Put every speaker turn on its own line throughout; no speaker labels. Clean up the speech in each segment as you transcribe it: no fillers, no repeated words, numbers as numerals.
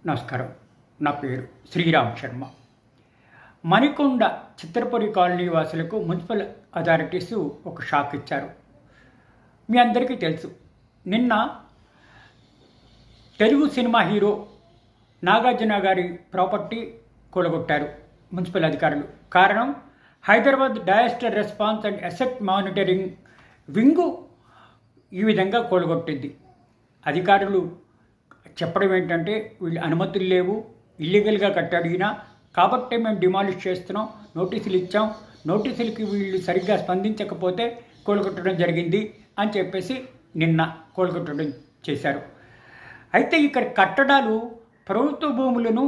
నమస్కారం. నా పేరు శ్రీరామ్ శర్మ. మణికొండ చిత్రపురి కాలనీ వాసులకు మున్సిపల్ అథారిటీస్ ఒక షాక్ ఇచ్చారు. మీ అందరికీ తెలుసు, నిన్న తెలుగు సినిమా హీరో నాగార్జున గారి ప్రాపర్టీ కూలగొట్టారు మున్సిపల్ అధికారులు. కారణం, Hyderabad disaster response and asset monitoring wing ఈ విధంగా కూలగొట్టింది. అధికారులు చెప్పడం ఏంటంటే, వీళ్ళు అనుమతులు లేవు, ఇల్లీగల్గా కట్టాడు ఈయన, కాబట్టి మేము డిమాలిష్ చేస్తున్నాం, నోటీసులు ఇచ్చాం, నోటీసులకి వీళ్ళు సరిగ్గా స్పందించకపోతే కూలగొట్టడం జరిగింది అని చెప్పేసి నిన్న కూలగొట్టడం చేశారు. అయితే ఇక్కడ కట్టడాలు ప్రభుత్వ భూములను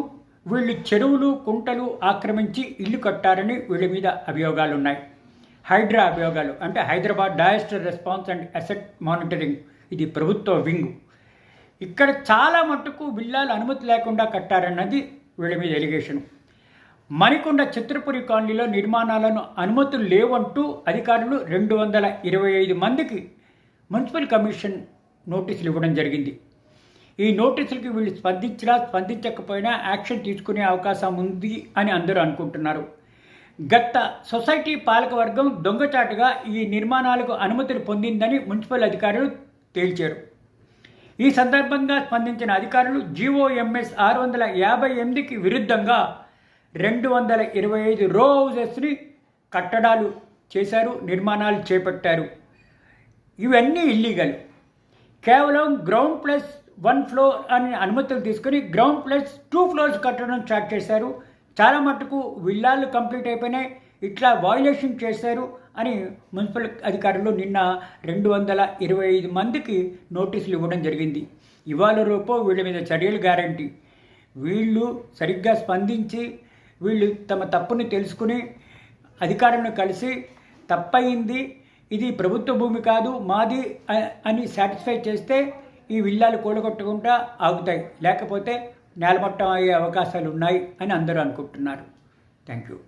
వీళ్ళు చెరువులు కుంటలు ఆక్రమించి ఇల్లు కట్టారని వీళ్ళ మీద అభియోగాలు ఉన్నాయి. హైడ్రా అభియోగాలు అంటే Hyderabad disaster response and asset monitoring, ఇది ప్రభుత్వ వింగు. ఇక్కడ చాలా మట్టుకు విల్లాలు అనుమతి లేకుండా కట్టారన్నది వీళ్ళ మీద ఎలిగేషన్. మణికొండ చిత్రపురి కాలనీలో నిర్మాణాలను అనుమతులు లేవంటూ అధికారులు 225 మందికి మున్సిపల్ కమిషన్ నోటీసులు ఇవ్వడం జరిగింది. ఈ నోటీసులకి వీళ్ళు స్పందించకపోయినా యాక్షన్ తీసుకునే అవకాశం ఉంది అని అందరూ అనుకుంటున్నారు. గత సొసైటీ పాలకవర్గం దొంగచాటుగా ఈ నిర్మాణాలకు అనుమతులు పొందిందని మున్సిపల్ అధికారులు తేల్చారు. ఈ సందర్భంగా స్పందించిన అధికారులు GOMS 658కి విరుద్ధంగా 225 రో హౌజెస్ని కట్టడాలు చేశారు, నిర్మాణాలు చేపట్టారు. ఇవన్నీ ఇల్లీగల్. కేవలం గ్రౌండ్ ప్లస్ 1 ఫ్లోర్ అని అనుమతులు తీసుకుని గ్రౌండ్ ప్లస్ 2 ఫ్లోర్స్ కట్టడం స్టార్ట్ చేశారు. చాలా మటుకు విల్లాలు కంప్లీట్ అయిపోయినాయి, ఇట్లా వయలేషన్ చేశారు అని మున్సిపల్ అధికారులు నిన్న 225 మందికి నోటీసులు ఇవ్వడం జరిగింది. ఇవాళ రేపో వీళ్ళ మీద చర్యలు గ్యారంటీ. వీళ్ళు సరిగ్గా స్పందించి వీళ్ళు తమ తప్పుని తెలుసుకుని అధికారులను కలిసి తప్పయింది, ఇది ప్రభుత్వ భూమి కాదు మాది అని సాటిస్ఫై చేస్తే ఈ విల్లాలు కూలగొట్టకుండా ఆగుతాయి, లేకపోతే నేలమట్టం అయ్యే అవకాశాలు ఉన్నాయి అని అందరూ అనుకుంటున్నారు. Thank you.